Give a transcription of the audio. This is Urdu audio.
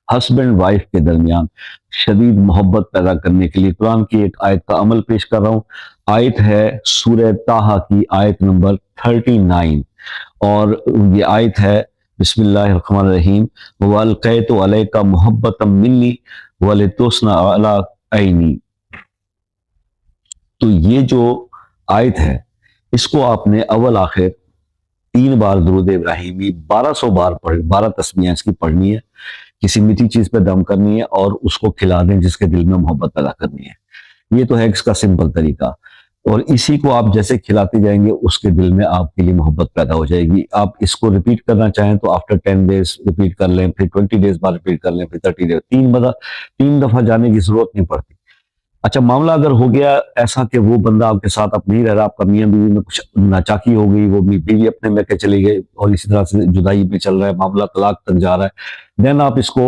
ہسبینڈ وائف کے درمیان شدید محبت پیدا کرنے کے لیے قرآن کی ایک آیت کا عمل پیش کر رہا ہوں۔ آیت ہے سورہ طٰہٰ کی آیت نمبر 39، اور یہ آیت ہے بسم اللہ الرحمن الرحیم وَأَلْقَيْتُ عَلَيْكَ مُحَبَّةً مِّنِّي وَلِتُسْنَ عَلَىٰ عَيْنِي۔ تو یہ جو آیت ہے اس کو آپ نے اول آخر 3 بار درود ابراہیمی 1200 بار 12 تسمیہ اس کی پڑھنی ہے، کسی میٹھی چیز پہ دم کرنی ہے اور اس کو کھلا دیں جس کے دل میں محبت پیدا کرنی ہے۔ یہ تو ہے اس کا سمپل طریقہ، اور اسی کو آپ جیسے کھلاتے جائیں گے اس کے دل میں آپ کے لیے محبت پیدا ہو جائے گی۔ آپ اس کو ریپیٹ کرنا چاہیں تو آفٹر 10 ڈیز ریپیٹ کر لیں، پھر 20 ڈیز بعد ریپیٹ کر لیں، پھر 30 ڈیز، 3 دفعہ جانے کی ضرورت نہیں پڑتی۔ اچھا، معاملہ اگر ہو گیا ایسا کہ وہ بندہ آپ کے ساتھ اب نہیں رہ رہا، آپ کا میاں بیوی میں کچھ ناچاکی ہو گئی، وہ بیوی اپنے میں کے چلی گئی اور اسی طرح سے جدائی پہ چل رہا ہے معاملہ، طلاق تک جا رہا ہے، دین آپ اس کو